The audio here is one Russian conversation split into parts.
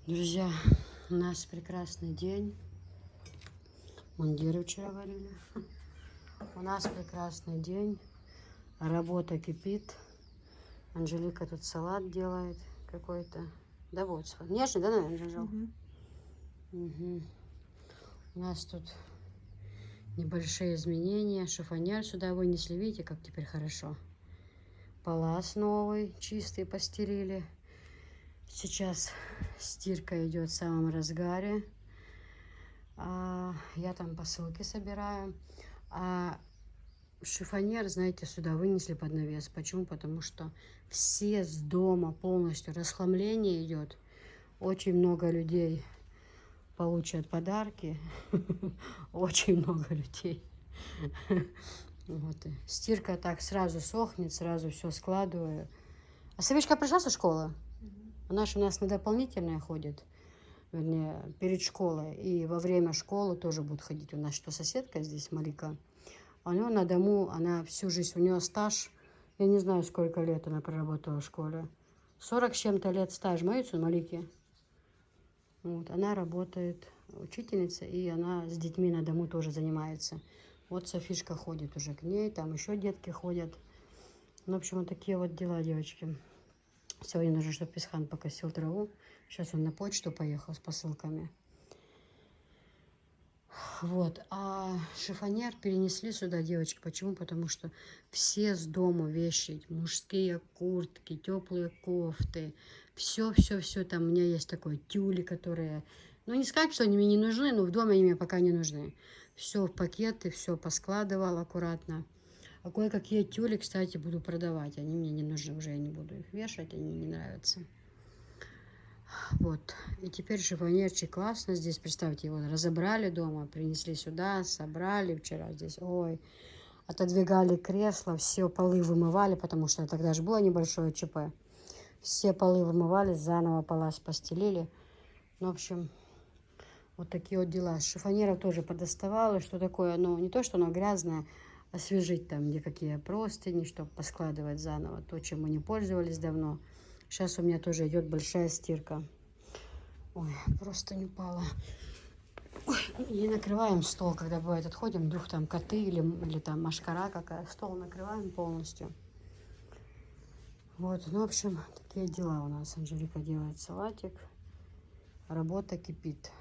Друзья, у нас прекрасный день. Мундиры вчера варили. У нас прекрасный день. Работа кипит. Анжелика тут салат делает какой-то. Да вот, нежный, да, наверное, Анжел? Угу. У нас тут небольшие изменения. Шифонер сюда вынесли. Видите, как теперь хорошо. Палас новый, чистый постелили. Сейчас стирка идет в самом разгаре. Я там посылки собираю. А шифонер, знаете, сюда вынесли под навес. Почему? Потому что все с дома полностью расхламление идет. Очень много людей получат подарки. Очень много людей. Вот. Стирка так сразу сохнет, сразу все складываю. А Савичка пришла со школы? Она же у нас на дополнительное ходит. Вернее, перед школой. И во время школы тоже будет ходить. У нас что, соседка здесь, Малика. А у нее на дому, она всю жизнь, у нее стаж, я не знаю, сколько лет она проработала в школе. 40 с чем-то лет стаж, Маицу, Малики. Вот, она работает учительница, и она с детьми на дому тоже занимается. Вот Софишка ходит уже к ней, там еще детки ходят. Ну, в общем, вот такие вот дела, девочки. Сегодня нужно, чтобы Писхан покосил траву. Сейчас он на почту поехал с посылками. Вот, а шифонер перенесли сюда, девочки. Почему? Потому что все с дому вещи, мужские куртки, теплые кофты, все, там у меня есть такое тюли, которые, ну не сказать, что они мне не нужны, но в доме они мне пока не нужны. Все в пакеты, все поскладывал аккуратно. А кое-какие тюли, кстати, буду продавать. Они мне не нужны уже, я не буду их вешать, они мне не нравятся. Вот. И теперь шифонерчик классно здесь. Представьте, его разобрали дома, принесли сюда, собрали вчера здесь. Ой, отодвигали кресла, все полы вымывали, потому что тогда же было небольшое ЧП. Все полы вымывали, заново палас постелили. Ну, в общем, вот такие вот дела. Шифонера тоже подоставала. Что такое? Ну, не то, что оно грязное, освежить там, где какие простыни, чтобы поскладывать заново. То, чем мы не пользовались давно. Сейчас у меня тоже идет большая стирка. Ой, просто не упала. Ой, и накрываем стол, когда бывает отходим, вдруг там коты или там машкара какая. Стол накрываем полностью. Вот, ну, в общем, такие дела у нас. Анжелика делает салатик. Работа кипит.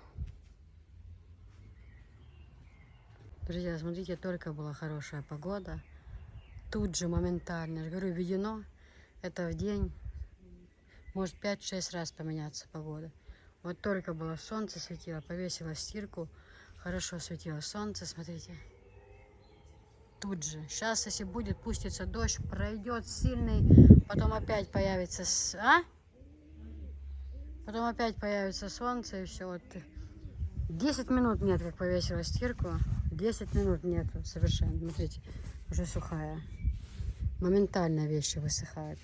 Друзья, смотрите, только была хорошая погода. Тут же моментально, я говорю, введено. Это в день может 5-6 раз поменяться погода. Вот только было солнце светило, повесила стирку. Хорошо светило солнце, смотрите. Тут же. Сейчас, если будет пуститься дождь, пройдет сильный, потом опять появится... Потом опять появится солнце, и все. Вот 10 минут нет, как повесила стирку. 10 минут нет совершенно. Смотрите, уже сухая. Моментально вещи высыхают.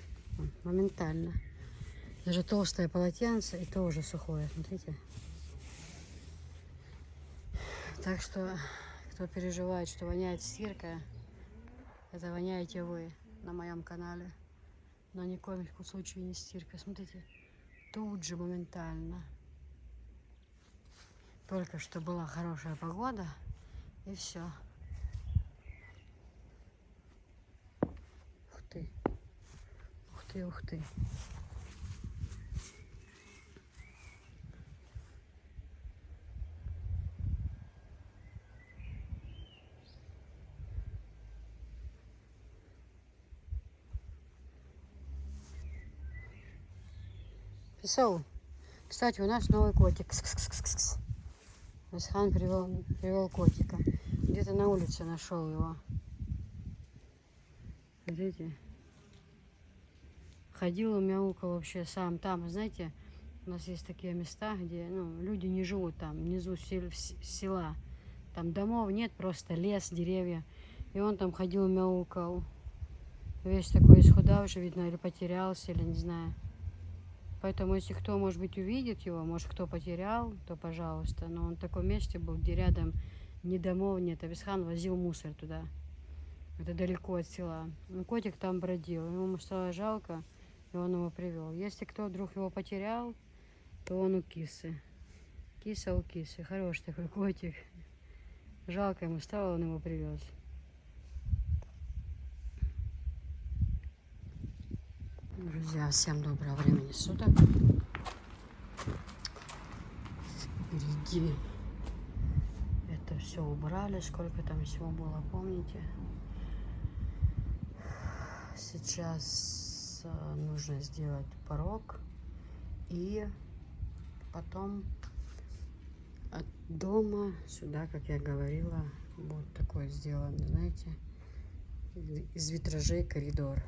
Моментально. Даже толстое полотенце, и то уже сухое. Смотрите. Так что, кто переживает, что воняет стирка, это воняете вы на моем канале. Но ни в коем случае не стирка. Смотрите, тут же моментально. Только что была хорошая погода, и все. Ух ты. Ух ты, ух ты. Писал. Кстати, у нас новый котик. Кс-кс-кс-кс. Исхан привел котика. Где-то на улице нашел его. Смотрите. Ходил, мяукал вообще сам там. Знаете, у нас есть такие места, где люди не живут там, внизу села. Там домов нет, просто лес, деревья. И он там ходил, мяукал. Весь такой исхудавший, видно, или потерялся, или не знаю. Поэтому, если кто, может быть, увидит его, может, кто потерял, то пожалуйста. Но он в таком месте был, где рядом ни домов нет. Абисхан возил мусор туда. Это далеко от села. Ну, котик там бродил. Ему стало жалко, и он его привел. Если кто вдруг его потерял, то он у кисы. Киса у кисы. Хороший такой котик. Жалко ему стало, он его привез. Друзья, всем доброго времени суток. Впереди это все убрали, сколько там всего было, помните? Сейчас нужно сделать порог, и потом от дома сюда, как я говорила, будет такой сделан, знаете, из витражей коридор.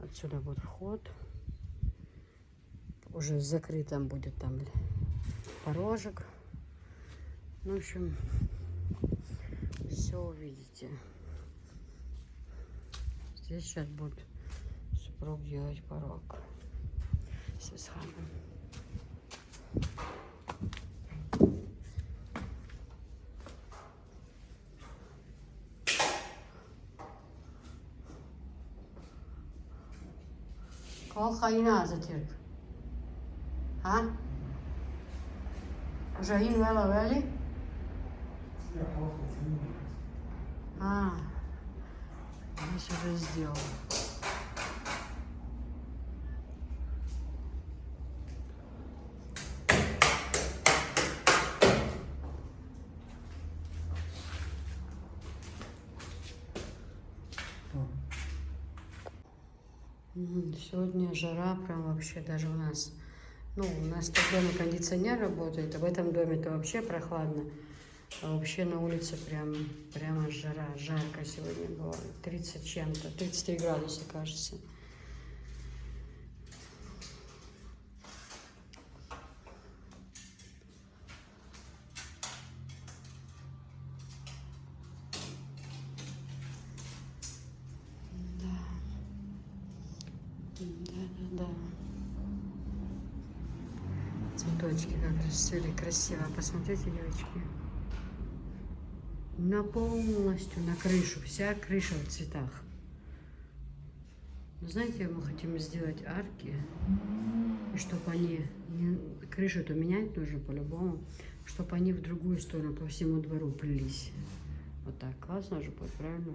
Отсюда будет вход, уже в закрытом будет там порожек. Ну, в общем, все увидите. Здесь сейчас будет супруг делать порог с Исханом. Kol Chayina Azatürk. Ha? Jahin Vela Veli? А, здесь уже сделал. Сегодня жара прям вообще даже у нас. Ну, у нас в доме кондиционер работает, а в этом доме-то вообще прохладно. А вообще на улице прямо жара, жарко сегодня было. 30 чем-то, 33 градуса, кажется. Да. Цветочки как расцвели красиво. Посмотрите, девочки. Полностью на крышу. Вся крыша в цветах. Но знаете, мы хотим сделать арки. И чтобы они... Крышу-то менять нужно по-любому. Чтобы они в другую сторону по всему двору плелись. Вот так. Классно же будет, правильно?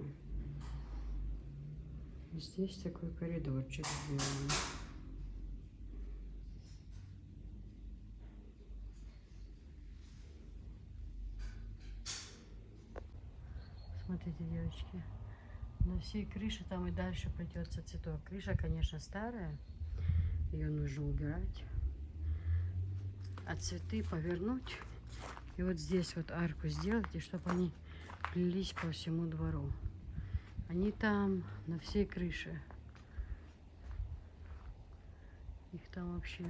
Здесь такой коридорчик сделан. Смотрите, девочки, на всей крыше там и дальше плетется цветок. Крыша, конечно, старая, ее нужно убирать, а цветы повернуть и вот здесь вот арку сделать, и чтобы они плелись по всему двору. Они там на всей крыше. Их там вообще,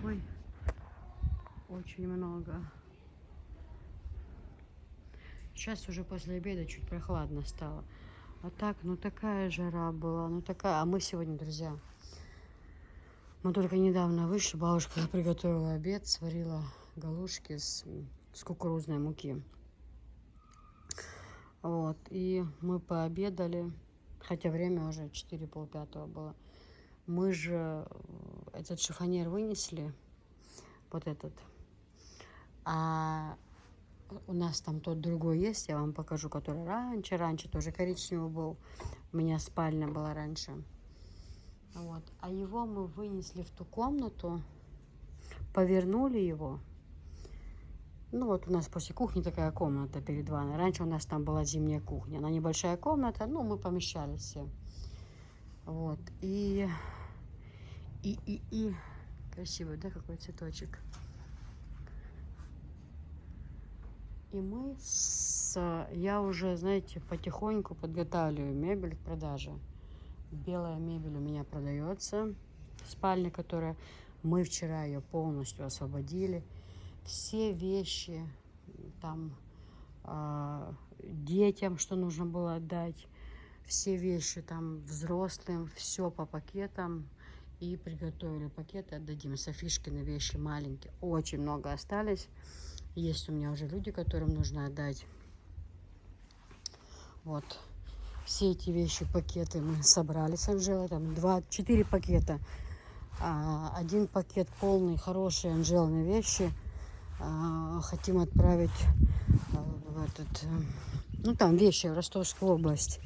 ой, очень много. Сейчас уже после обеда чуть прохладно стало. А так, ну такая жара была, ну такая. А мы сегодня, друзья, мы только недавно вышли. Бабушка приготовила обед, сварила галушки с кукурузной муки. Вот, и мы пообедали, хотя время уже 4, полпятого было. Мы же этот шифоньер вынесли, вот этот. А у нас там тот другой есть, я вам покажу, который раньше тоже коричневый был. У меня спальня была раньше. Вот. А его мы вынесли в ту комнату, повернули его. Ну вот у нас после кухни такая комната перед ванной. Раньше у нас там была зимняя кухня. Она небольшая комната, ну мы помещались все. Вот. И красивый, да, какой цветочек. И я уже, знаете, потихоньку подготавливаю мебель к продаже. Белая мебель у меня продается. Спальня, которая мы вчера ее полностью освободили. Все вещи там детям, что нужно было отдать. Все вещи там взрослым, все по пакетам. И приготовили пакеты, отдадим. Софишкины вещи маленькие. Очень много остались. Есть у меня уже люди, которым нужно отдать. Вот. Все эти вещи, пакеты мы собрали с Анжелой. Там 4 пакета один пакет полный, хорошие Анжелины вещи. Хотим отправить в этот, ну там вещи в Ростовскую область.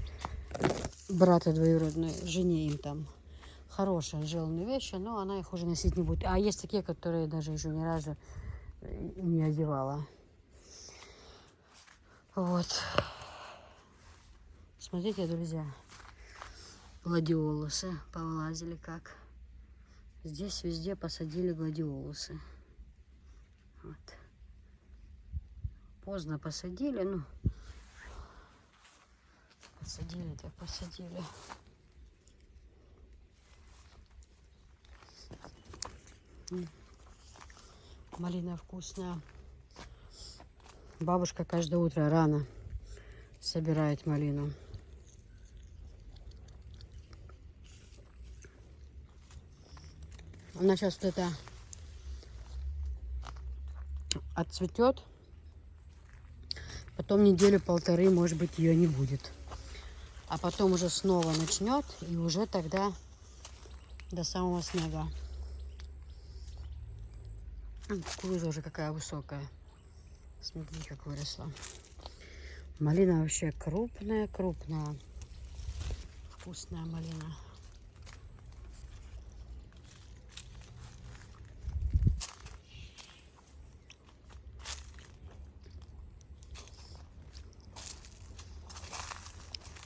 Брата двоюродной, жене им там. Хорошие Анжелины вещи, но она их уже носить не будет. А есть такие, которые даже еще ни разу не одевала. Вот. Смотрите, друзья. Гладиолусы повылазили как. Здесь везде посадили гладиолусы. Вот. Поздно посадили, ну. Посадили, так посадили. Малина вкусная. Бабушка каждое утро рано собирает малину. Она сейчас вот это отцветет. Потом неделю-полторы, может быть, ее не будет. А потом уже снова начнет. И уже тогда до самого снега. Кукуруза уже какая высокая. Смотри, как выросла. Малина вообще крупная. Вкусная малина.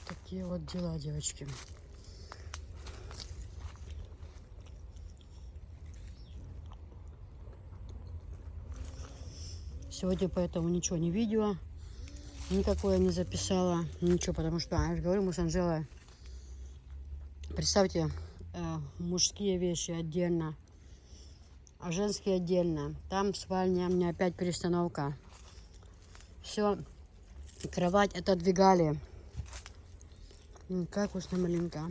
Такие вот дела, девочки. Сегодня поэтому ничего не видео, никакое не записала, ничего, потому что, я же говорю, мы с Анжелой, представьте, мужские вещи отдельно, а женские отдельно. Там спальня, у меня опять перестановка. Все, кровать отодвигали. Как вкусная малинка.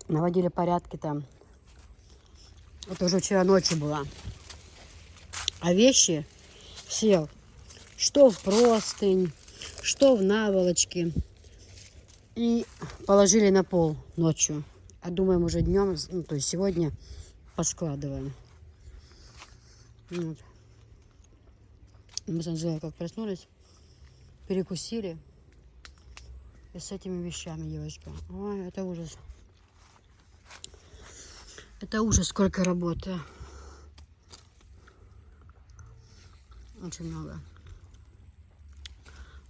Наводили порядки там. Это уже вчера ночью было. А вещи все, что в простынь, что в наволочки. И положили на пол ночью. А думаем уже днем, ну, то есть сегодня поскладываем. Вот. Мы с Анжелой как проснулись, перекусили. И с этими вещами, девочка. Ой, это ужас. Это ужас, сколько работы. Очень много.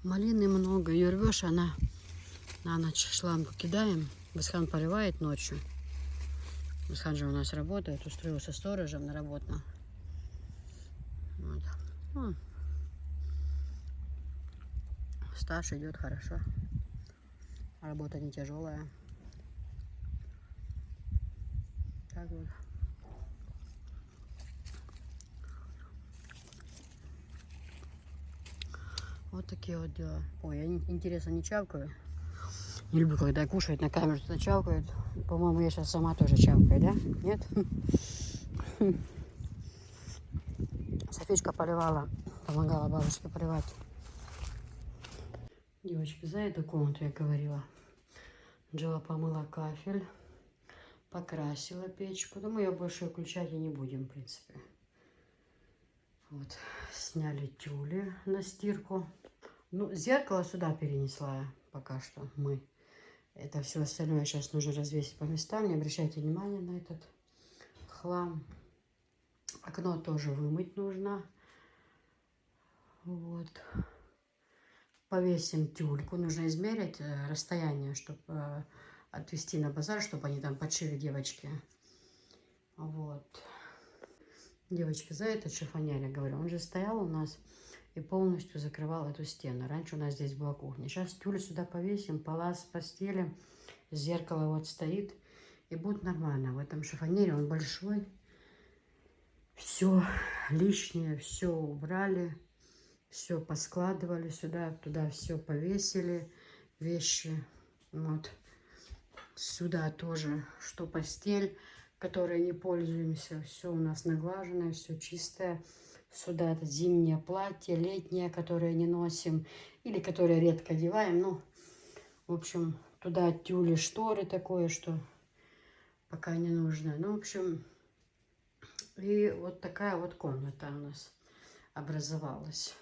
Малины много. Ее рвешь, она на ночь шланг кидаем. Басхан поливает ночью. Басхан же у нас работает, устроился сторожем на работу. Вот. Ну, стаж идет хорошо. Работа не тяжелая. Так вот. Вот такие вот дела. Ой, я интересно не чавкаю. Не люблю, когда кушают на камеру, что-то чавкают. По-моему, я сейчас сама тоже чавкаю, да? Нет? Софичка поливала, помогала бабушке поливать. Девочки, за эту комнату я говорила. Анжела помыла кафель, покрасила печку. Но мы ее больше включать и не будем, в принципе. Вот, сняли тюли на стирку. Ну, зеркало сюда перенесла я пока что мы. Это все остальное сейчас нужно развесить по местам. Не обращайте внимания на этот хлам. Окно тоже вымыть нужно. Вот. Повесим тюльку. Нужно измерить расстояние, чтобы отвезти на базар, чтобы они там подшили девочки. Вот. Девочки, за этот шифонер, я говорю, он же стоял у нас и полностью закрывал эту стену. Раньше у нас здесь была кухня. Сейчас тюль сюда повесим, палас постелим, зеркало вот стоит, и будет нормально. В этом шифонере он большой. Все лишнее, все убрали, все поскладывали сюда, туда все повесили, вещи. Вот. Сюда тоже, что постель, которой не пользуемся, все у нас наглаженное, все чистое. Сюда это зимнее платье, летнее, которое не носим, или которое редко одеваем. Ну, в общем, туда тюли, шторы такое, что пока не нужно. Ну, в общем, и вот такая вот комната у нас образовалась.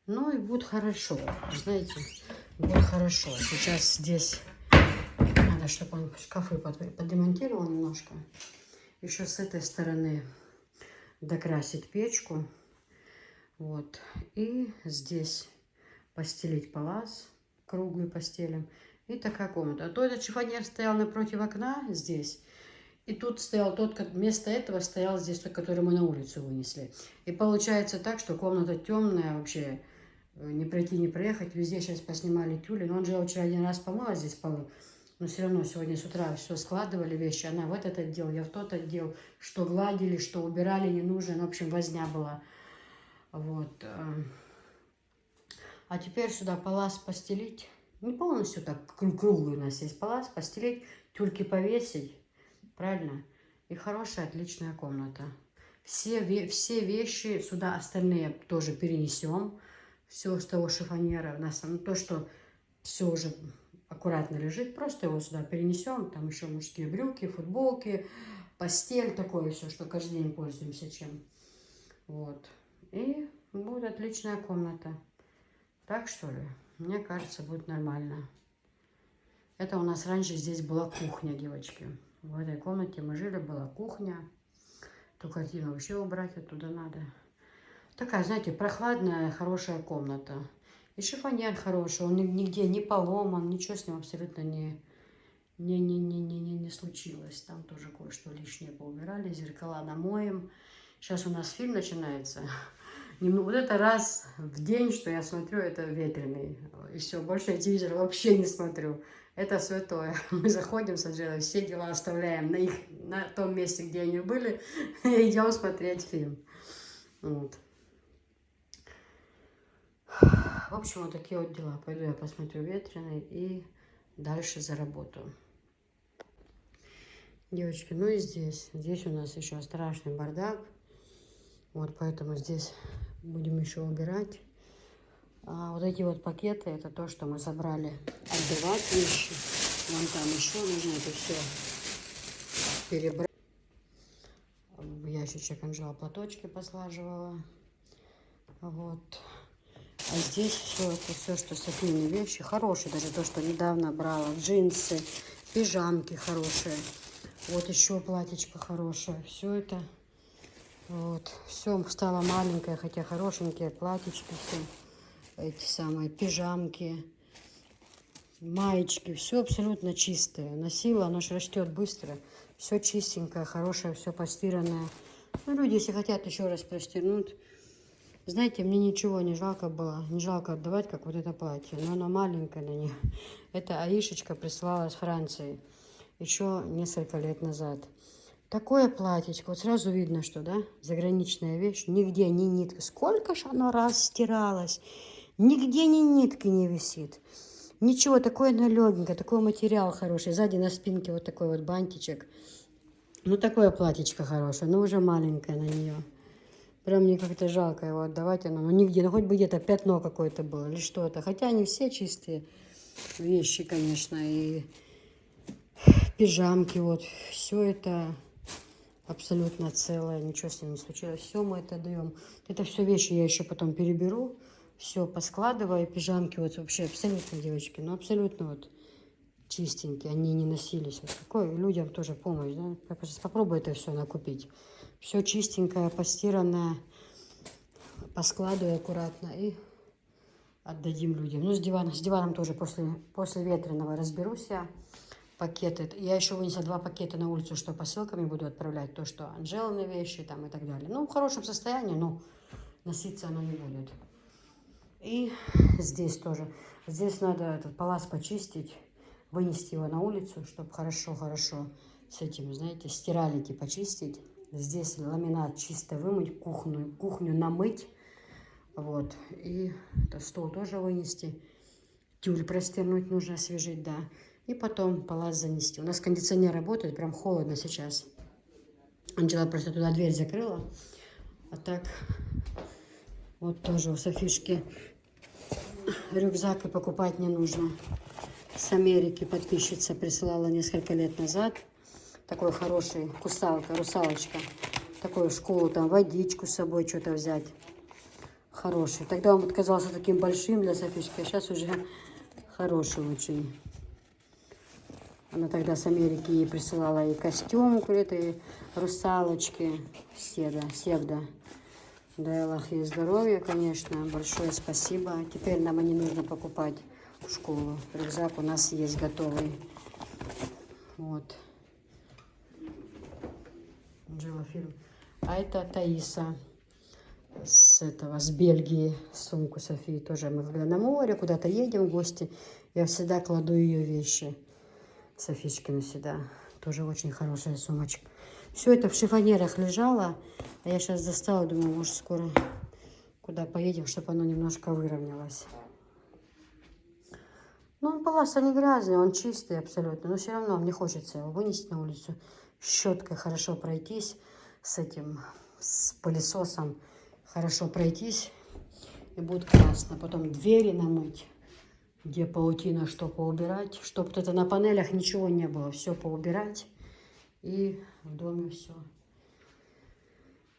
Ну и будет хорошо, знаете, будет хорошо. Сейчас здесь надо, чтобы он шкафы подремонтировал немножко. Еще с этой стороны докрасить печку. Вот. И здесь постелить палас, круглый постелим. И такая комната. А то этот шифоньер стоял напротив окна здесь. И тут стоял тот, вместо этого стоял здесь тот, который мы на улицу вынесли. И получается так, что комната темная вообще. Не пройти, не проехать. Везде сейчас поснимали тюли. Но он же вчера один раз помыла здесь полы. Но все равно сегодня с утра все складывали вещи. Она в этот отдел, я в тот отдел. Что гладили, что убирали не нужно. В общем, возня была. Вот. А теперь сюда палас постелить. Не полностью так круглый у нас есть палас. Постелить, тюльки повесить. Правильно? И хорошая, отличная комната. Все вещи сюда остальные тоже перенесем. Все с того шифоньера. У нас то, что все уже аккуратно лежит, просто его сюда перенесем. Там еще мужские брюки, футболки, постель, такое все, что каждый день пользуемся чем. Вот. И будет отличная комната. Так что ли? Мне кажется, будет нормально. Это у нас раньше здесь была кухня, девочки. В этой комнате мы жили, была кухня. Ту картину вообще убрать оттуда надо. Такая, знаете, прохладная, хорошая комната. И шифоньер хороший, он нигде не поломан, ничего с ним абсолютно не случилось. Там тоже кое-что лишнее поубирали, зеркала намоем. Сейчас у нас фильм начинается. Вот это раз в день, что я смотрю, это ветреный. И все, больше я телевизор вообще не смотрю. Это святое. Мы заходим с Анжелой, все дела оставляем на том месте, где они были, и идем смотреть фильм. Вот. В общем, вот такие вот дела. Пойду я посмотрю ветреный и дальше за работу. Девочки, ну и здесь. Здесь у нас еще страшный бардак. Вот поэтому здесь будем еще убирать. А вот эти вот пакеты, это то, что мы собрали отбивать вещи. Вон там еще нужно это все перебрать. В ящичек Анжела платочки послаживала. Вот. А здесь все это все, что сопливые вещи, хорошие, даже то, что недавно брала, джинсы, пижамки хорошие, вот еще платьечко хорошее, все это, вот, все стало маленькое, хотя хорошенькие платьечки, все эти самые пижамки, маечки, все абсолютно чистое, носила, оно же растет быстро, все чистенькое, хорошее, все постиранное, ну, люди, если хотят еще раз простирнуть. Знаете, мне ничего не жалко было, не жалко отдавать, как вот это платье, но оно маленькое на нее. Это Аишечка прислала с Франции еще несколько лет назад. Такое платьечко, вот сразу видно, что, да, заграничная вещь, нигде ни нитка. Сколько ж оно раз стиралось, нигде ни нитки не висит. Ничего, такое оно легенькое, такой материал хороший. Сзади на спинке вот такой вот бантичек. Ну, такое платьечко хорошее, но уже маленькое на нее. Прям мне как-то жалко его отдавать, оно, ну нигде, ну хоть бы где-то пятно какое-то было или что-то. Хотя они все чистые вещи, конечно, и пижамки, вот, все это абсолютно целое, ничего с ним не случилось. Все мы это даем. Это все вещи я еще потом переберу, все поскладываю, пижамки вот вообще абсолютно, девочки, ну абсолютно вот чистенькие, они не носились. Вот такое людям тоже помощь, да? Попробуй это все накупить. Все чистенькое, постиранное, поскладываю аккуратно и отдадим людям. Ну, с диваном тоже после ветреного разберусь я. Пакеты. Я еще вынесла 2 пакета на улицу, что посылками буду отправлять. То, что Анжелины вещи там и так далее. Ну, в хорошем состоянии, но носиться оно не будет. И здесь тоже. Здесь надо этот палас почистить, вынести его на улицу, чтобы хорошо-хорошо с этим, знаете, стиралики почистить. Здесь ламинат чисто вымыть, кухню намыть. Вот. И это стол тоже вынести. Тюль простернуть нужно, освежить, да. И потом палас занести. У нас кондиционер работает, прям холодно сейчас. Анжела просто туда дверь закрыла. А так, вот тоже у Софишки рюкзак и покупать не нужно. С Америки подписчица присылала несколько лет назад. Такой хороший, кусалка, русалочка. Такую в школу, там водичку с собой что-то взять. Хороший. Тогда он казался таким большим для Софишки, а сейчас уже хороший очень. Она тогда с Америки ей присылала и костюм к этой русалочке. Севда. Дай Аллах ей здоровья, конечно. Большое спасибо. Теперь нам и не нужно покупать в школу. Рюкзак у нас есть готовый. Вот. Фильм. А это Таиса с Бельгии. Сумку Софии тоже. Мы когда на море, куда-то едем в гости, я всегда кладу ее вещи. Софичкину сюда. Тоже очень хорошая сумочка. Все это в шифонерах лежало. А я сейчас достала, думаю, может скоро куда поедем, чтобы оно немножко выровнялось. Ну, он полоса не грязный, он чистый абсолютно. Но все равно мне хочется его вынести на улицу. Щеткой хорошо пройтись с пылесосом. Хорошо пройтись. И будет классно. Потом двери намыть. Где паутина, что поубирать. Чтобы тут на панелях ничего не было. Все поубирать. И в доме все.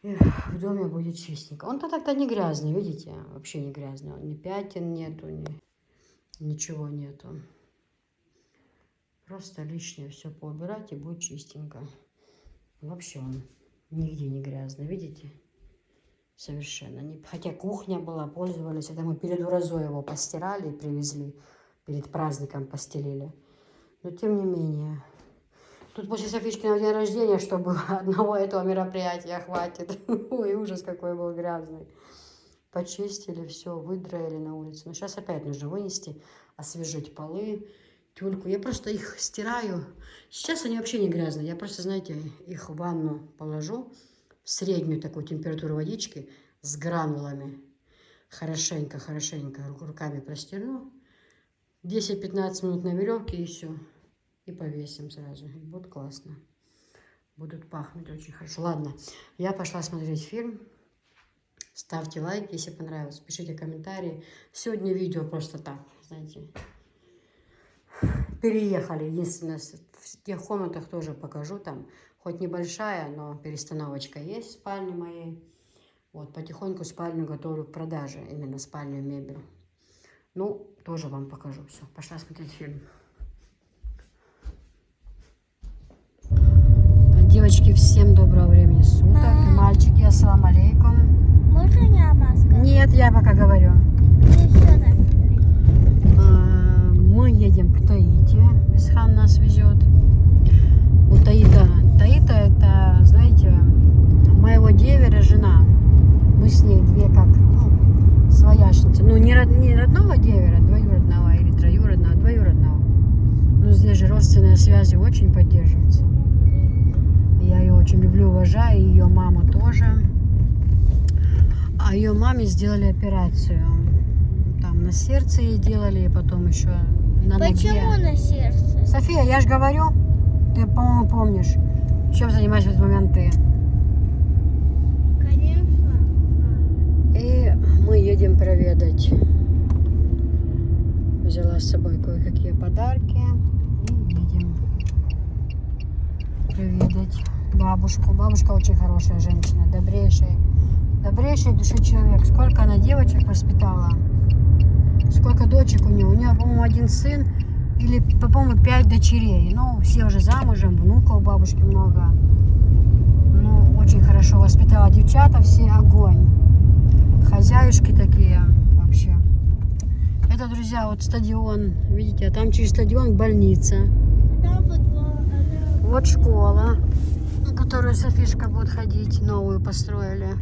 В доме будет чистенько. Он-то так-то не грязный, видите? Вообще не грязный. Ни пятен нету, ничего нету. Просто лишнее все поубирать и будет чистенько. Вообще он нигде не грязный, видите? Совершенно. Хотя кухня была, пользовались. Это мы перед Уразой его постирали и привезли. Перед праздником постелили. Но тем не менее. Тут после Софичкиного дня рождения, чтобы одного этого мероприятия хватит. Ой, ужас какой был грязный. Почистили, все, выдраили на улице. Но сейчас опять нужно вынести, освежить полы, тюльку. Я просто их стираю. Сейчас они вообще не грязные. Я просто, знаете, их в ванну положу. В среднюю такую температуру водички с гранулами. Хорошенько руками простерну. 10-15 минут на веревке и все. И повесим сразу. И будет классно. Будут пахнуть очень хорошо. Ладно, я пошла смотреть фильм. Ставьте лайк, если понравилось. Пишите комментарии. Сегодня видео просто так, знаете. Переехали. Единственное, в тех комнатах тоже покажу. Там хоть небольшая, но перестановочка есть в спальне моей. Вот, потихоньку спальню готовлю к продаже. Именно спальню, мебель. Ну, тоже вам покажу. Все, пошла смотреть фильм. Девочки, всем доброго времени суток. И мальчики, ассаламу алейкум. Можно я маска? Нет, я пока говорю. Мы едем к Таите. Висхан нас везет. У Таита. Таита это, знаете, моего девера жена. Мы с ней две как, своячницы. Ну, не родного девера, двоюродного или троюродного, двоюродного. Но здесь же родственные связи очень поддерживаются. Я ее очень люблю, уважаю, и ее маму тоже. А ее маме сделали операцию. Там на сердце ей делали, и потом еще на ноге. Почему на сердце? София, я же говорю, ты, по-моему, помнишь, чем занимаешься в этот момент ты. Конечно. И мы едем проведать. Взяла с собой кое-какие подарки. И едем проведать бабушку. Бабушка очень хорошая женщина, добрейшей души человек. Сколько она девочек воспитала, сколько дочек у нее. У нее, по-моему, один сын или, по-моему, 5 дочерей. Ну, все уже замужем, внуков у бабушки много. Ну, очень хорошо воспитала. Девчата все огонь. Хозяюшки такие вообще. Это, друзья, вот стадион. Видите, а там через стадион больница. Там футбол. Вот школа, в которую Софишка будет ходить, новую построили.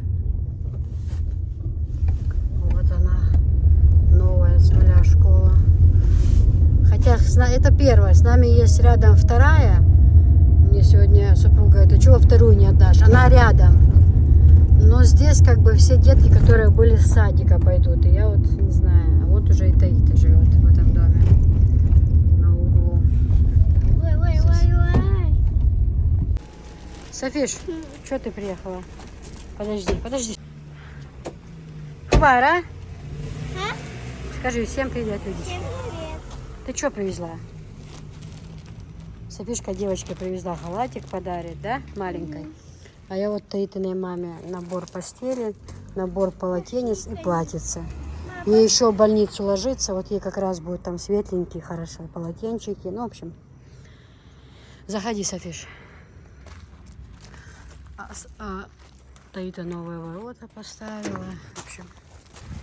Вот она, новая с нуля школа. Хотя это первая, с нами есть рядом вторая. Мне сегодня супруга говорит, а чего вторую не отдашь? Она рядом. Но здесь как бы все детки, которые были с садика, пойдут. И я вот не знаю, а вот уже и Таита живет в этом доме. На углу. Ой. Софиш, что ты приехала? Подожди. Хубара, А? скажи всем привет, люди. Всем привет. Ты что привезла? Софишка девочке привезла халатик подарит, да, маленькой? А я вот Таитиной маме набор постели, набор полотенец и платьице. Ей еще в больницу ложиться, вот ей как раз будет там светленькие, хорошо, полотенчики. Ну, в общем, заходи, Софиш. Таита новые ворота поставила. В общем,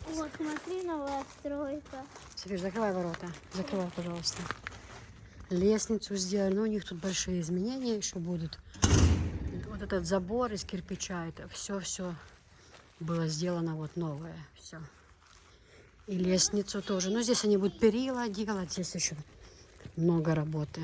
Вот, смотри, новая стройка. Софиш, закрывай ворота. Закрывай, пожалуйста. Лестницу сделали. Но у них тут большие изменения еще будут. Вот этот забор из кирпича, это все было сделано вот новое. Все. И лестницу тоже. Но здесь они будут перила делать. Здесь еще много работы.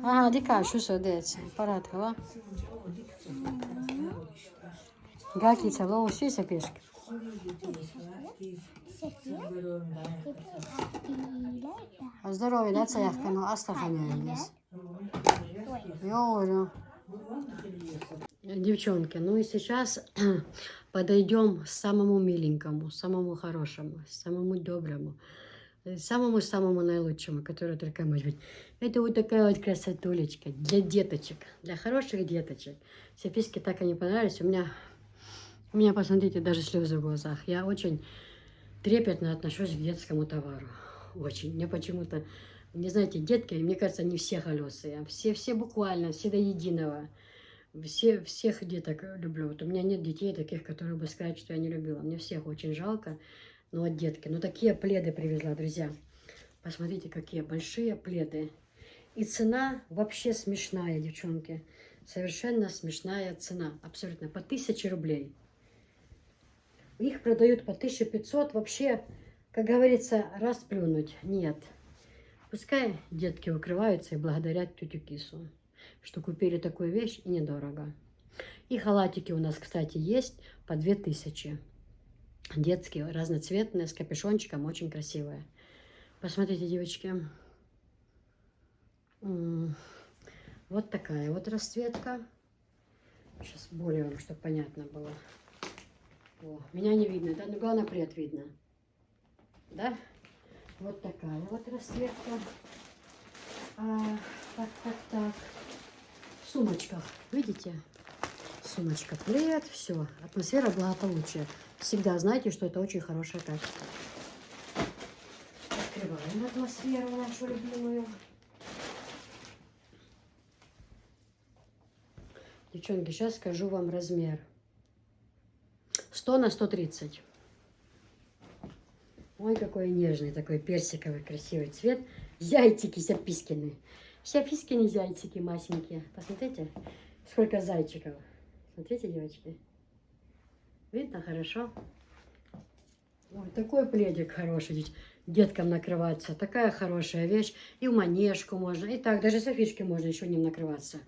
Ага, дика, що садиться? Парадка, Гаки це лоу сіся пішки. А здоров'я, да, це яхка, ну, Астраханя. Йорю. Девчонки, ну и сейчас подойдем к самому миленькому, самому хорошему, самому доброму, самому наилучшему, который только может быть. Это вот такая вот красотулечка для деточек, для хороших деточек. Софийке так они понравились. У меня, посмотрите, даже слезы в глазах. Я очень трепетно отношусь к детскому товару. Очень. Мне почему-то, не знаете, детки, мне кажется, они все холесые. Все буквально, все до единого. Всех деток люблю. Вот у меня нет детей таких, которые бы сказать, что я не любила. Мне всех очень жалко. Ну вот детки. Ну такие пледы привезла, друзья. Посмотрите, какие большие пледы. И цена вообще смешная, девчонки. Совершенно смешная цена. Абсолютно. По 1000 рублей. Их продают по 1500. Вообще, как говорится, расплюнуть. Нет. Пускай детки укрываются и благодарят тетю Кису, что купили такую вещь и недорого. И халатики у нас, кстати, есть по 2000. Детские, разноцветные, с капюшончиком, очень красивые. Посмотрите, девочки. Вот такая вот расцветка. Сейчас более вам, чтобы понятно было. О, меня не видно, да? Ну, главное, плед видно. Да? Вот такая вот расцветка. Так. В сумочках, видите? Сумочка, плед, все. Атмосфера благополучия. Всегда знайте, что это очень хорошее качество. Открываем атмосферу нашу любимую. Девчонки, сейчас скажу вам размер. 100 на 130. Ой, какой нежный, такой персиковый красивый цвет. Зайчики Сяпискины. Сяпискины зайчики масенькие. Посмотрите, сколько зайчиков. Смотрите, девочки. Видно хорошо? Ой, такой пледик хороший. Деткам накрываться. Такая хорошая вещь. И в манежку можно. И так, даже Софишке можно еще ним накрываться.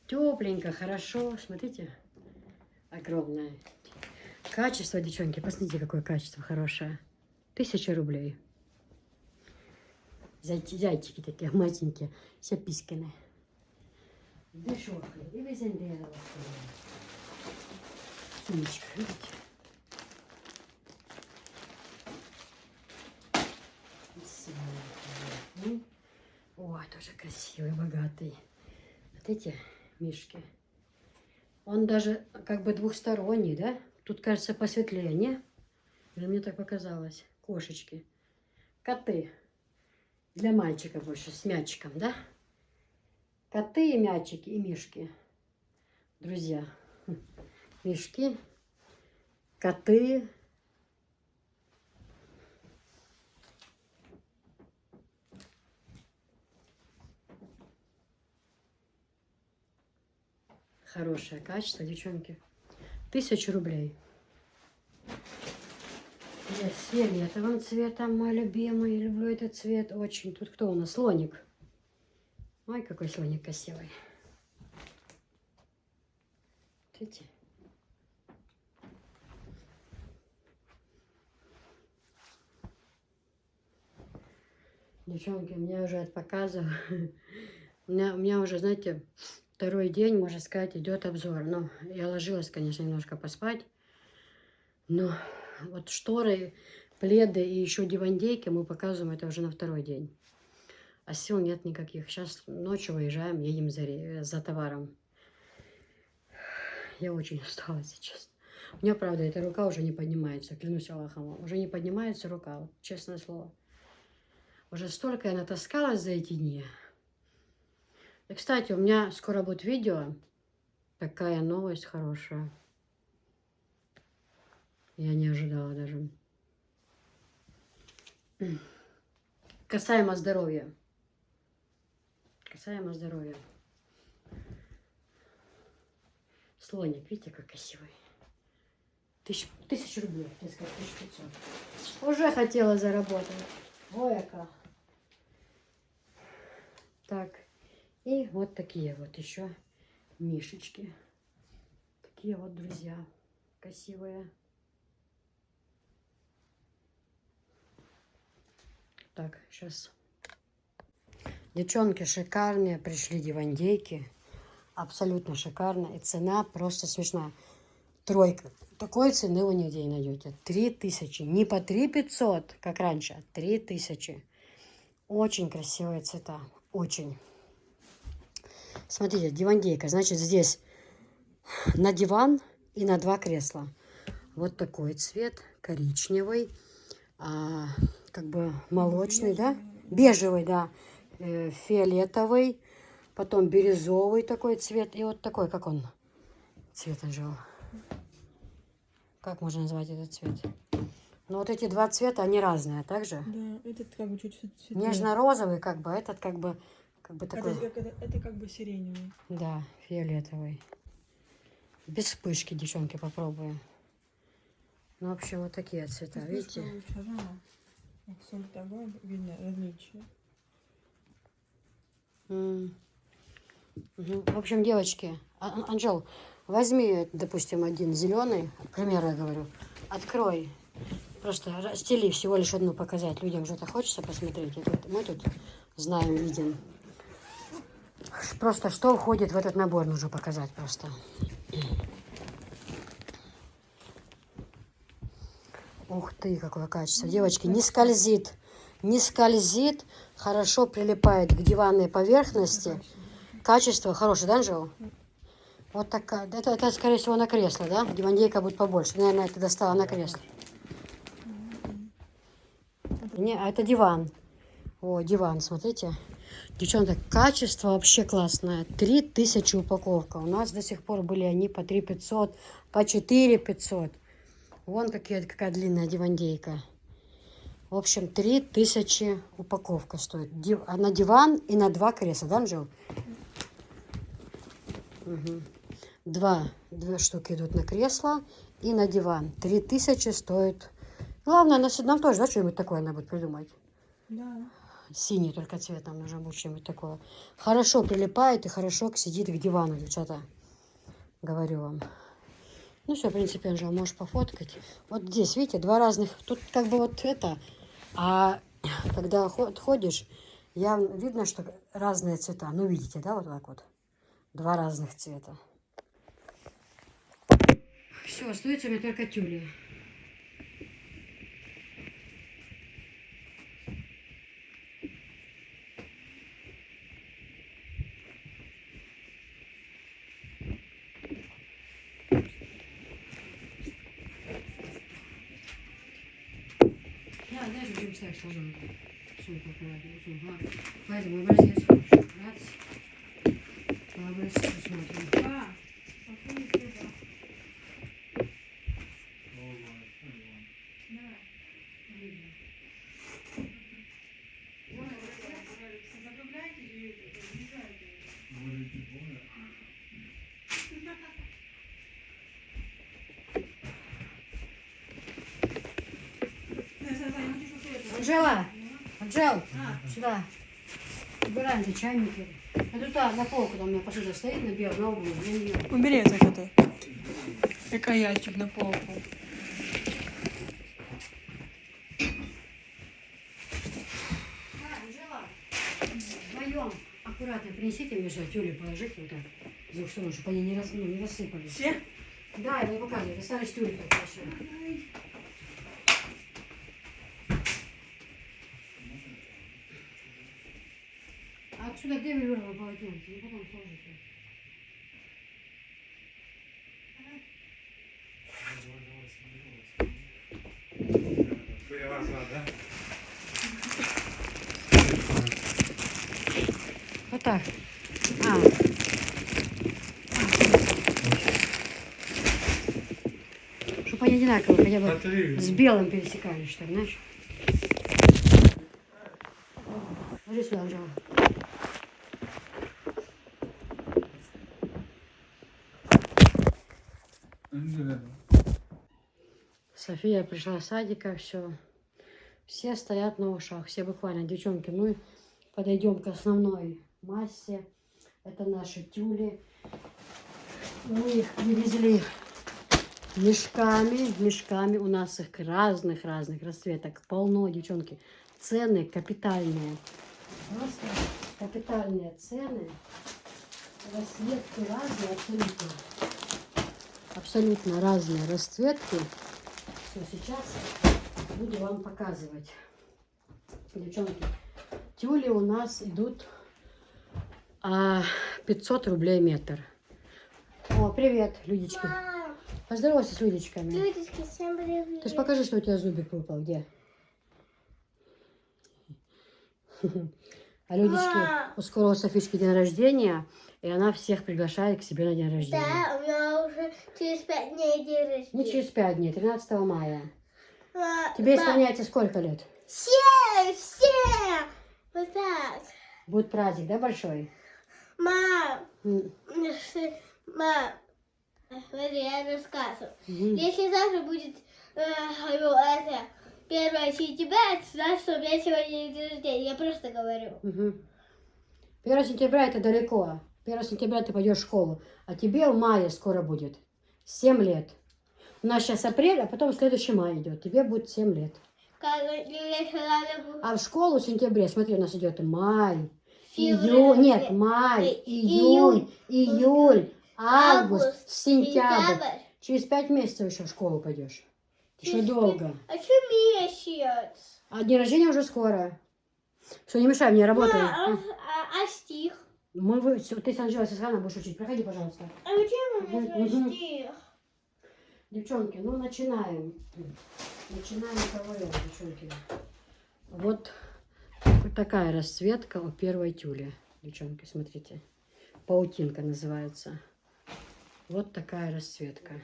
Тепленько, хорошо. Смотрите. Огромное. Качество, девчонки. Посмотрите, какое качество хорошее. 1000 рублей. Зайчики такие матенькие, Сяпискины. Дешевка. И визендера. Сумочка, видите? Ой, тоже красивый, богатый. Вот эти мишки. Он даже как бы двухсторонний, да? Тут, кажется, посветлее, не? Или мне так показалось? Кошечки. Коты. Для мальчика больше, с мячиком, да? Коты и мячики, и мишки. Друзья. Мишки, коты. Хорошее качество, девчонки. 1000 рублей. С фиолетовым цветом, мой любимый. Люблю этот цвет очень. Тут кто у нас? Слоник. Ой, какой слоник красивый. Видите? Девчонки, меня уже от показа. У меня уже, знаете, второй день, можно сказать, идет обзор. Ну, я ложилась, конечно, немножко поспать. Но вот шторы, пледы и еще дивандейки мы показываем это уже на второй день. А сил нет никаких. Сейчас ночью выезжаем, едем за товаром. Я очень устала сейчас. У меня, правда, эта рука уже не поднимается, клянусь Аллахом. Уже не поднимается рука, вот, честное слово. Уже столько я натаскалась за эти дни. И, кстати, у меня скоро будет видео. Такая новость хорошая. Я не ожидала даже. Касаемо здоровья. Касаемо здоровья. Слоник, видите, как красивый. 1000 рублей, я сказала, 1500. Уже хотела заработать. Ой, как. Так, и вот такие вот еще мишечки. Такие вот, друзья, красивые. Так, сейчас. Девчонки шикарные, пришли дивандейки. Абсолютно шикарно. И цена просто смешная. Тройка. Такой цены вы нигде не найдете. 3000. Не по 3500, как раньше, а 3000. Очень красивые цвета. Очень. Смотрите, дивандейка. Значит, здесь на диван и на 2 кресла. Вот такой цвет. Коричневый. Как бы молочный, да? Бежевый, да. Фиолетовый. Потом бирюзовый такой цвет. И вот такой, как он цвет Анжела. Как можно назвать этот цвет? Ну, вот эти 2 цвета, они разные, также? Да, этот как бы чуть-чуть светлее. Нежно-розовый, как бы, этот как бы такой... Это как бы сиреневый. Да, фиолетовый. Без вспышки, девчонки, попробуем. Ну, в общем, вот такие цвета, видите? Соль такой, видно различия. В общем, девочки, Анжел, возьми, допустим, один зеленый, к примеру, я говорю, открой, просто расстели всего лишь одну показать. Людям что-то хочется посмотреть. Мы тут знаем, видим. Просто что входит в этот набор, нужно показать просто. Ух ты, какое качество. Девочки, не скользит. Не скользит, хорошо прилипает к диванной поверхности. Качество хорошее, да, Анжела? Вот такая. Это, скорее всего, на кресло, да? Дивандейка будет побольше. Наверное, это достала на кресло. Не, а это диван. О, диван, смотрите. Девчонки, качество вообще классное. 3000 упаковка. У нас до сих пор были они по 3500, по 4500. Вон какая длинная дивандейка. В общем, 3000 упаковка стоит. На диван и на 2 кресла, да, Анжел? Угу. Две штуки идут на кресло и на диван. 3000 стоит. Главное, нам тоже, да, что-нибудь такое надо будет придумать. Да. Синий только цвет нам нужно будет что-нибудь такое. Хорошо прилипает и хорошо сидит к дивану, девчата. Говорю вам. Ну все, в принципе, Анжел, можешь пофоткать. Вот здесь, видите, 2 разных. Тут как бы вот это. А когда ходишь, видно, что разные цвета. Ну, видите, да, вот так вот. 2 разных цвета. Все, остается мне только тюли. Я же будем ставить сложно. Сумку аккуратно. Поэтому образец хороший. Раз. По образцу смотрим. Анжел, сюда. Убираем за чайники. А тут на полку там у меня посуда стоит на углу. Убери это что-то. Какая ящик на полку. Анжела. Аккуратно принесите мне сюда тюли, положите вот так. С двух сторон, чтобы они не рассыпались. Все? Да, я вам показываю. Остались тюли только еще. А отсюда где велюровое полотенце? Ну потом сложите. Вот так. Чтобы они одинаково хотя бы с белым пересекались, что ли, знаешь? Ложи сюда, Анжела. София пришла с садика, все. Все стоят на ушах, все буквально, девчонки. Ну и подойдем к основной массе. Это наши тюли. Мы их привезли мешками. У нас их разных расцветок. Полно, девчонки. Цены капитальные. Просто капитальные цены. Расцветки разные, абсолютно. Абсолютно разные расцветки. Все, сейчас буду вам показывать. Девчонки, тюли у нас идут 500 рублей метр. О, привет, Людечка. Мам, Поздоровайся с Людечками. Людочки, всем привет. Ты ж покажи, что у тебя зубик выпал. Где? А Людечки, у скоро у Софички день рождения, и она всех приглашает к себе на день рождения. Да, у меня уже через 5 дней день рождения. Не через 5 дней, 13 мая. Мам, Тебе исполняется сколько лет? 7! Вот так. Будет праздник, да, большой? Мам, М. мам, смотри, я рассказываю. Мгм. Если завтра будет, это, 1 сентября, значит, что у меня сегодня день рождения. Я просто говорю. Мгм. 1 сентября это далеко. 1 сентября ты пойдешь в школу. А тебе в мае скоро будет 7 лет. У нас сейчас апрель, а потом следующий май идет. Тебе будет 7 лет. Если надо будет... А в школу в сентябре, смотри, у нас идет май, Февраль, июнь, нет, май, июнь, июль, август, сентябрь. Через 5 месяцев еще в школу пойдешь. Еще Через долго. А что месяц? А день рождения уже скоро. Все, не мешай мне, работай. А стих? Ты с Анжелой Сосхана будешь учить. Проходи, пожалуйста. А где у меня Мгм. стих? Девчонки, ну начинаем. Начинаем КВН, девчонки. Вот такая расцветка у первой тюли. Девчонки, смотрите. Паутинка называется. Вот такая расцветка.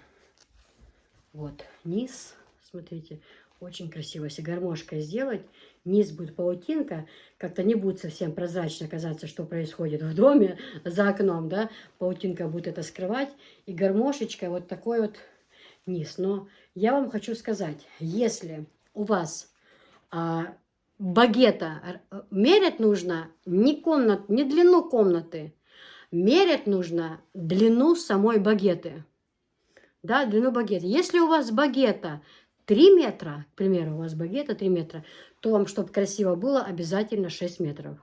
Вот низ, смотрите, очень красиво. Если гармошкой сделать, низ будет паутинка, как-то не будет совсем прозрачно казаться, что происходит в доме за окном, да. Паутинка будет это скрывать. И гармошечка вот такой вот низ. Но я вам хочу сказать, если у вас багета мерять нужно не длину комнаты, мерять нужно длину самой багеты. Да, длину багета. Если у вас багета 3 метра, к примеру, у вас багета 3 метра, то вам, чтобы красиво было, обязательно 6 метров.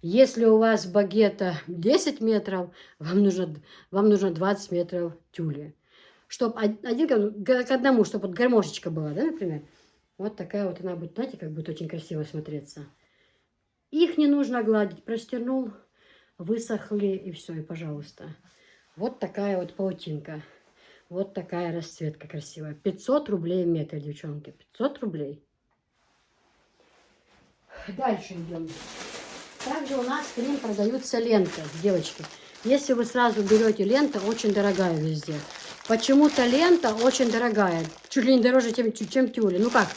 Если у вас багета 10 метров, вам нужно 20 метров тюли. Чтобы один к одному, чтобы вот гармошечка была, да, например. Вот такая вот она будет, знаете, как будет очень красиво смотреться. Их не нужно гладить. Простернул, высохли и все, и пожалуйста. Вот такая вот паутинка. Вот такая расцветка красивая. 500 рублей метр, девчонки. 500 рублей. Дальше идем. Также у нас к ним продаются ленты, девочки. Если вы сразу берете ленту, очень дорогая везде. Почему-то лента очень дорогая. Чуть ли не дороже, чем тюли. Ну как?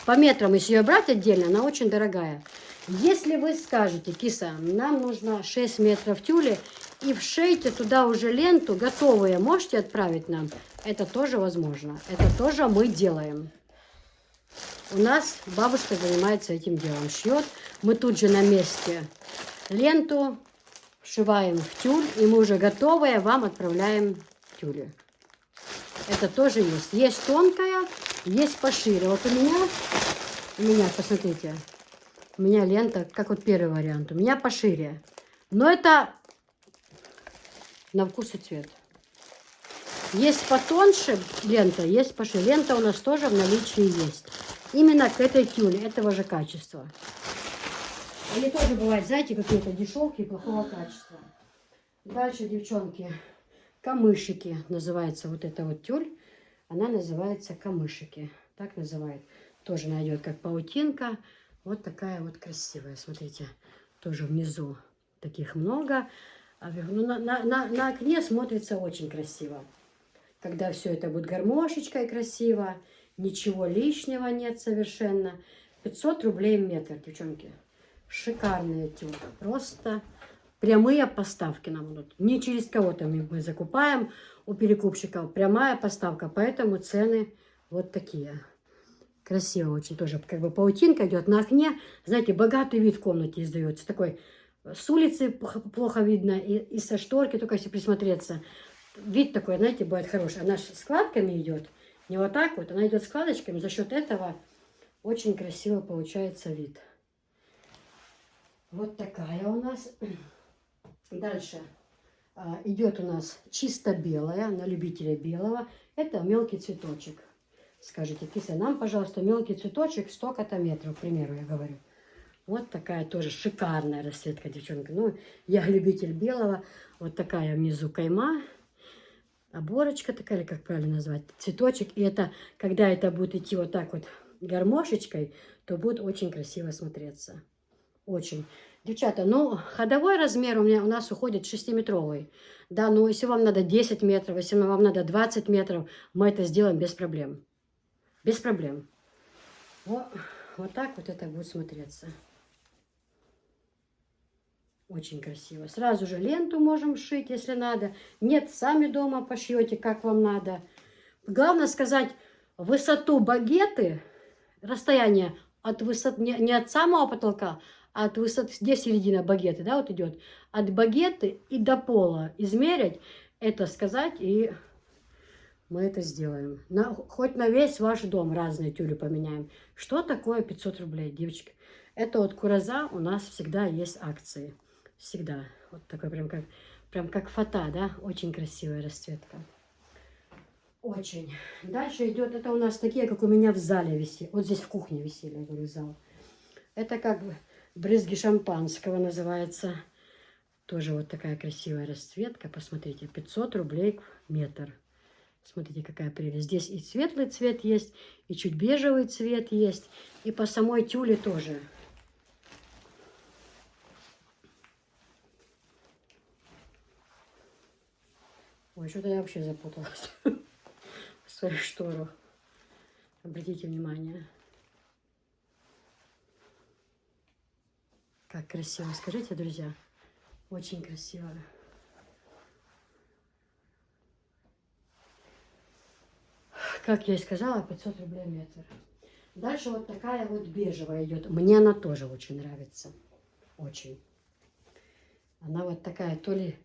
По метрам, если ее брать отдельно, она очень дорогая. Если вы скажете, киса, нам нужно 6 метров тюли, и вшейте туда уже ленту, готовые, можете отправить нам? Это тоже возможно. Это тоже мы делаем. У нас бабушка занимается этим делом. Шьет. Мы тут же на месте ленту вшиваем в тюль, и мы уже готовые вам отправляем тюли. Это тоже есть. Есть тонкая, есть пошире. Вот у меня, посмотрите, У меня лента, как вот первый вариант, у меня пошире. Но это на вкус и цвет. Есть потоньше лента, есть пошире. Лента у нас тоже в наличии есть. Именно к этой тюле, этого же качества. Они тоже бывают, знаете, какие-то дешевки плохого качества. Дальше, девчонки, камышики называется вот эта вот тюль. Она называется камышики. Так называют. Тоже найдет как паутинка. Вот такая вот красивая. Смотрите, тоже внизу таких много. А ну, на окне смотрится очень красиво. Когда все это будет гармошечкой красиво. Ничего лишнего нет совершенно. 500 рублей в метр, девчонки. Шикарные тюль. Просто прямые поставки нам будут. Не через кого-то мы закупаем у перекупщиков. Прямая поставка. Поэтому цены вот такие. Красиво очень тоже. Как бы паутинка идет на окне. Знаете, богатый вид в комнате издается. Такой с улицы плохо видно. И со шторки, только если присмотреться. Вид такой, знаете, будет хороший. Она с складками идет. Не вот так вот. Она идет складочками. За счет этого очень красиво получается вид. Вот такая у нас. Дальше идет у нас чисто белая, на любителя белого. Это мелкий цветочек. Скажите, киса, нам, пожалуйста, мелкий цветочек столько-то метров, к примеру, я говорю. Вот такая тоже шикарная расцветка, девчонка. Ну, я любитель белого. Вот такая внизу кайма. Оборочка такая, или как правильно назвать, цветочек. И это, когда это будет идти вот так вот гармошечкой, то будет очень красиво смотреться. Очень. Девчата, ну, ходовой размер у нас уходит 6-метровый. Да, но если вам надо 10 метров, если вам надо 20 метров, мы это сделаем без проблем. Без проблем. Вот так вот это будет смотреться. Очень красиво. Сразу же ленту можем шить, если надо. Нет, сами дома пошьете, как вам надо. Главное сказать высоту багеты, расстояние от высоты, не от самого потолка, а от высоты, здесь середина багеты, да, вот идет. От багеты и до пола измерить, это сказать, и мы это сделаем. Хоть на весь ваш дом разные тюли поменяем. Что такое 500 рублей, девочки? Это вот кураза у нас всегда есть акции. Всегда. Вот такой прям как фата, да? Очень красивая расцветка. Очень. Дальше идет, это у нас такие, как у меня в зале висели. Вот здесь в кухне висели, я говорю, зал. Это как брызги шампанского называется. Тоже вот такая красивая расцветка. Посмотрите, 500 рублей метр. Смотрите, какая прелесть. Здесь и светлый цвет есть, и чуть бежевый цвет есть. И по самой тюле тоже. Ой, что-то я вообще запуталась в своих шторах. Обратите внимание. Как красиво. Скажите, друзья. Очень красиво. Как я и сказала, 500 рублей метр. Дальше вот такая вот бежевая идет. Мне она тоже очень нравится. Очень. Она вот такая, то ли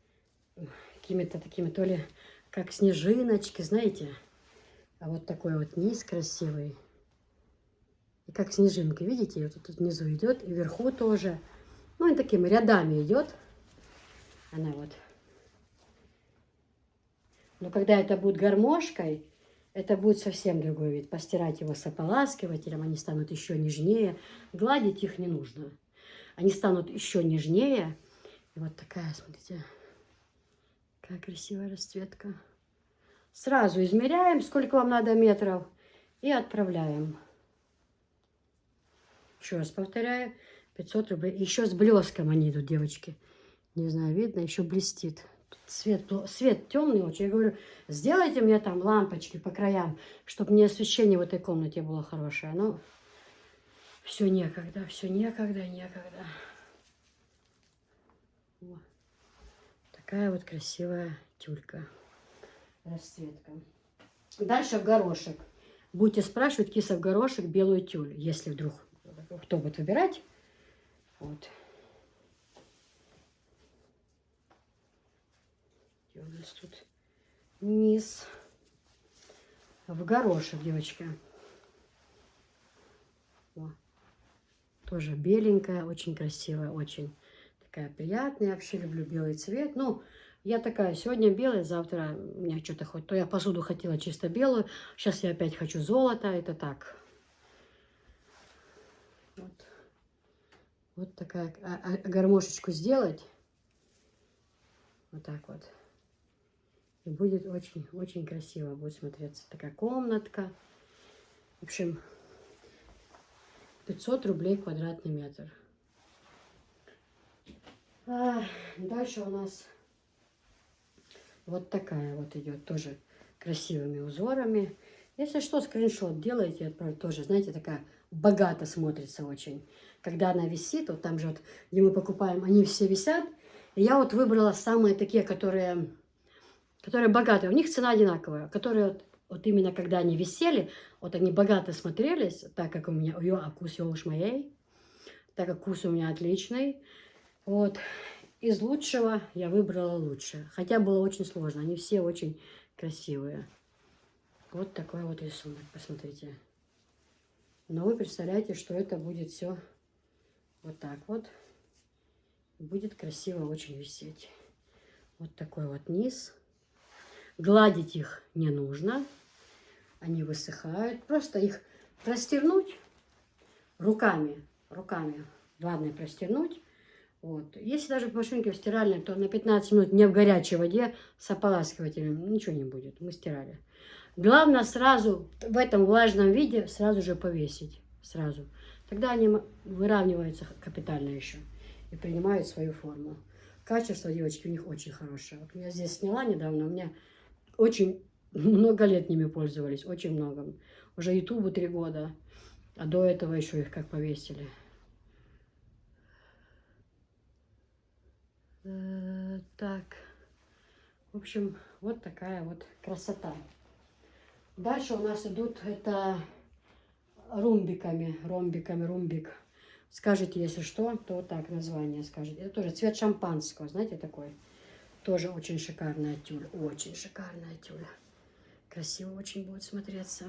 какими-то такими, то ли как снежиночки, знаете. А вот такой вот низ красивый. И как снежинка, видите, вот тут внизу идет, и вверху тоже. Ну и такими рядами идет. Она вот. Но когда это будет гармошкой, это будет совсем другой вид. Постирать его с ополаскивателем, они станут еще нежнее. Гладить их не нужно. Они станут еще нежнее. И вот такая, смотрите, какая красивая расцветка. Сразу измеряем, сколько вам надо метров, и отправляем. Еще раз повторяю, 500 рублей. Еще с блеском они идут, девочки. Не знаю, видно, еще блестит. Свет темный очень. Я говорю, сделайте мне там лампочки по краям, чтобы мне освещение в этой комнате было хорошее. Но все некогда, некогда. Вот. Такая вот красивая тюлька. Расцветка. Дальше в горошек. Будете спрашивать, киса, в горошек белую тюль, если вдруг кто будет выбирать. Вот. Где у нас тут низ? В горошек, девочки. О. Тоже беленькая, очень красивая, очень такая приятная. Я вообще люблю белый цвет. Ну, я такая, сегодня белый, завтра у меня что-то хоть... То я посуду хотела чисто белую, сейчас я опять хочу золото. Это так. Вот, вот такая, гармошечку сделать. Вот так вот. И будет очень красиво будет смотреться. Такая комнатка. В общем, 500 рублей квадратный метр. Дальше у нас вот такая вот идет тоже красивыми узорами. Если что, скриншот делайте, отправьте тоже. Знаете, такая богато смотрится очень. Когда она висит, вот там же вот, где мы покупаем, они все висят. И я вот выбрала самые такие, которые богатые. У них цена одинаковая. Которые вот именно когда они висели, вот они богато смотрелись, так как у меня, вкус уж моей, так как вкус у меня отличный. Вот. Из лучшего я выбрала лучшее. Хотя было очень сложно. Они все очень красивые. Вот такой вот рисунок. Посмотрите. Но вы представляете, что это будет все вот так вот. Будет красиво очень висеть. Вот такой вот низ. Гладить их не нужно. Они высыхают. Просто их простернуть руками. В ванной простернуть. Вот. Если даже в машинке в стиральной, то на 15 минут не в горячей воде с ополаскивателем ничего не будет. Мы стирали. Главное сразу в этом влажном виде сразу же повесить. Сразу. Тогда они выравниваются капитально еще. И принимают свою форму. Качество, девочки, у них очень хорошее. Вот я здесь сняла недавно. У меня очень много лет ними пользовались. Очень много. Уже Ютубу 3 года. А до этого еще их как повесили. Так, в общем, вот такая вот красота. Дальше у нас идут это ромбик. Скажите, если что, то вот так название скажите. Это тоже цвет шампанского, знаете, такой. Тоже очень шикарная тюль, очень шикарная тюль. Красиво очень будет смотреться.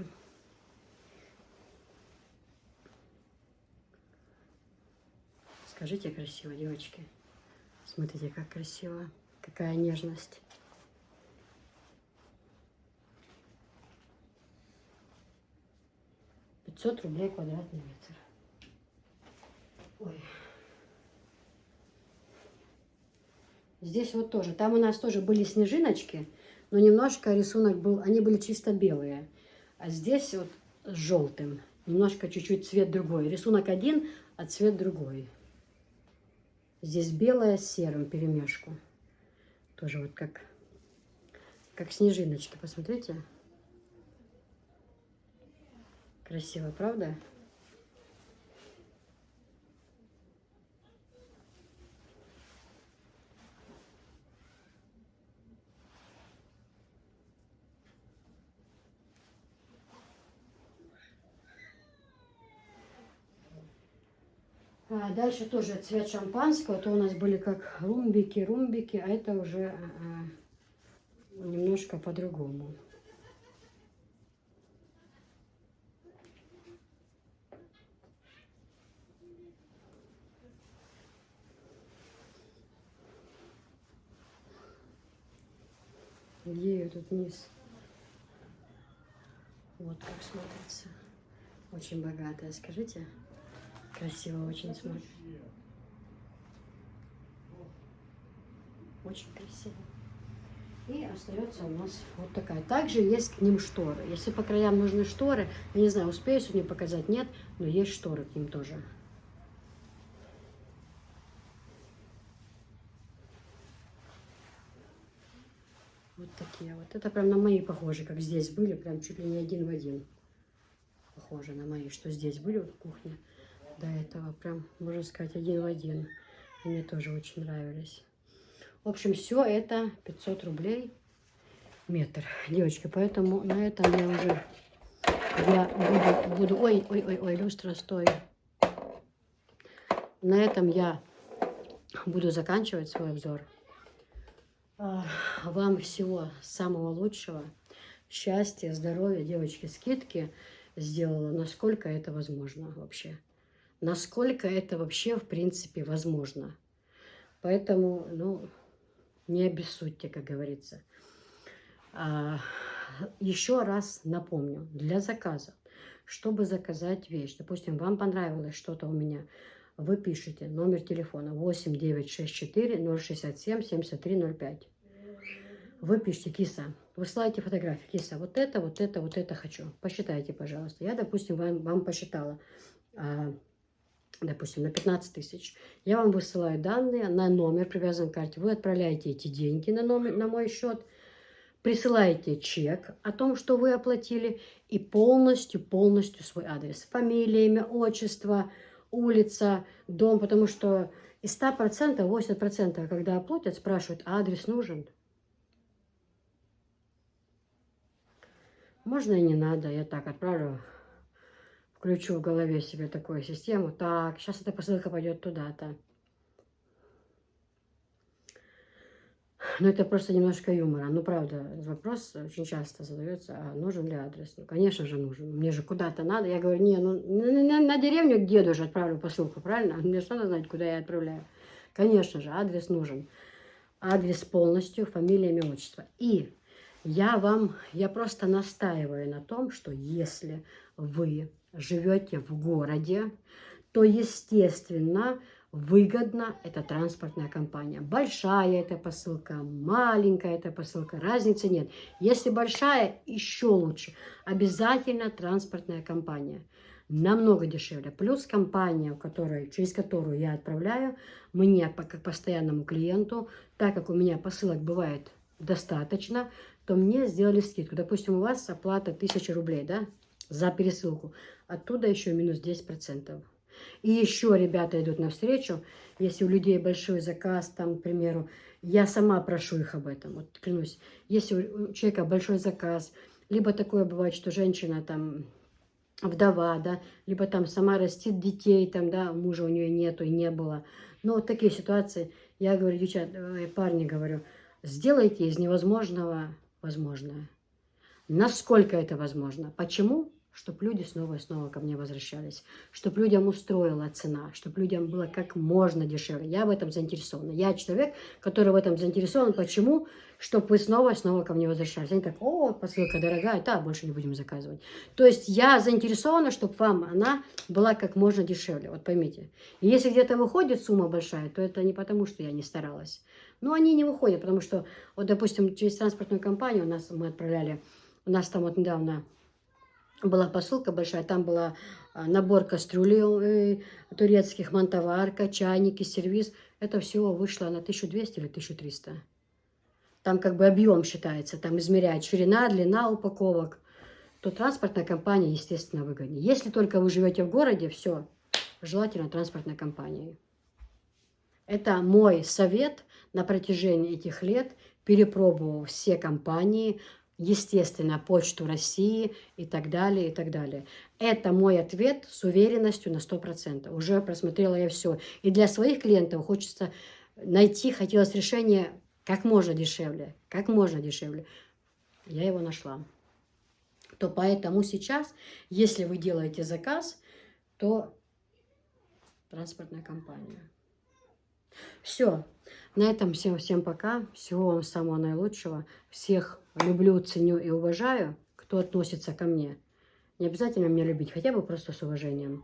Скажите красиво, девочки. Смотрите, как красиво. Какая нежность. $500 квадратный метр. Ой. Здесь вот тоже. Там у нас тоже были снежиночки, но немножко рисунок был, они были чисто белые. А здесь вот с желтым. Немножко чуть-чуть цвет другой. Рисунок один, а цвет другой. Здесь белое с серым перемешку. Тоже вот как снежиночки. Посмотрите. Красиво, правда? Дальше тоже цвет шампанского. То у нас были как румбики, а это уже немножко по-другому. Где ее тут низ? Вот как смотрится. Очень богатая, скажите. Красиво очень смотрится. Очень красиво. И остается у нас вот такая. Также есть к ним шторы. Если по краям нужны шторы, я не знаю, успею сегодня показать, нет, но есть шторы к ним тоже. Вот такие вот. Это прям на мои похожи, как здесь были, прям чуть ли не один в один. Похоже на мои, что здесь были в кухне. До этого прям, можно сказать, один в один. И мне тоже очень нравились. В общем, все это 500 рублей метр, девочки. Поэтому на этом я буду... Ой, люстра, стой. На этом я буду заканчивать свой обзор. Вам всего самого лучшего. Счастья, здоровья, девочки. Скидки сделала, насколько это возможно вообще. насколько это вообще в принципе возможно. Поэтому, ну, не обессудьте, как говорится. Еще раз напомню, для заказа, чтобы заказать вещь, допустим, вам понравилось что-то у меня, вы пишете номер телефона 8964 067 7305. Вы пишите: Киса, высылайте фотографии. Киса, вот это хочу. Посчитайте, пожалуйста. Я, допустим, вам посчитала, допустим, на 15 тысяч. Я вам высылаю данные на номер, привязан к карте. Вы отправляете эти деньги на мой счет, присылаете чек о том, что вы оплатили, и полностью свой адрес. Фамилия, имя, отчество, улица, дом. Потому что из 100%, 80%, когда оплатят, спрашивают: а адрес нужен? Можно и не надо, я так отправлю, включу в голове себе такую систему. Так, сейчас эта посылка пойдет туда-то. Ну, это просто немножко юмора. Ну, правда, вопрос очень часто задается: а нужен ли адрес? Ну, конечно же, нужен. Мне же куда-то надо. Я говорю: не, ну, на деревню к деду же отправлю посылку, правильно? Мне же надо знать, куда я отправляю. Конечно же, адрес нужен. Адрес полностью, фамилия, имя, отчество. И я просто настаиваю на том, что если вы живете в городе, то, естественно, выгодна эта транспортная компания. Большая эта посылка, маленькая эта посылка, разницы нет. Если большая, еще лучше. Обязательно транспортная компания. Намного дешевле. Плюс компания, через которую я отправляю, мне, как постоянному клиенту, так как у меня посылок бывает достаточно, то мне сделали скидку. Допустим, у вас оплата 1000 рублей, да, за пересылку. Оттуда еще минус 10%. И еще ребята идут навстречу. Если у людей большой заказ, там, к примеру, я сама прошу их об этом. Вот клянусь, если у человека большой заказ, либо такое бывает, что женщина там вдова, да, либо там сама растит детей, там, да, мужа у нее нету и не было. Но вот такие ситуации, я говорю: девчата, парни, говорю, сделайте из невозможного возможное. Насколько это возможно? Почему? Чтобы люди снова и снова ко мне возвращались. Чтобы людям устроила цена. Чтобы людям было как можно дешевле. Я в этом заинтересована. Я человек, который в этом заинтересован. Почему? Чтобы вы снова и снова ко мне возвращались. Они так: о, посылка дорогая, да, больше не будем заказывать. То есть я заинтересована, чтобы вам она была как можно дешевле. Вот поймите. И если где-то выходит сумма большая, то это не потому, что я не старалась. Но они не выходят, потому что, вот, допустим, через транспортную компанию мы отправляли. У нас там вот недавно была посылка большая, там была набор кастрюлей турецких, мантоварка, чайники, сервиз. Это всего вышло на 1200 или 1300. Там как бы объем считается, там измеряет ширина, длина упаковок. То транспортная компания, естественно, выгоднее. Если только вы живете в городе, все, желательно транспортной компанией. Это мой совет на протяжении этих лет, перепробовав все компании, естественно, Почту России и так далее, и так далее. Это мой ответ с уверенностью на 100%. Уже просмотрела я все. И для своих клиентов хотелось решение как можно дешевле. Как можно дешевле. Я его нашла. То поэтому сейчас, если вы делаете заказ, то транспортная компания. Все. На этом всем пока. Всего вам самого наилучшего. Всех люблю, ценю и уважаю, кто относится ко мне. Не обязательно меня любить, хотя бы просто с уважением.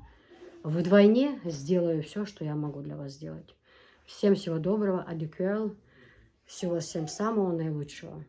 Вдвойне сделаю все, что я могу для вас сделать. Всем всего доброго. Адикюэл. Всего всем самого наилучшего.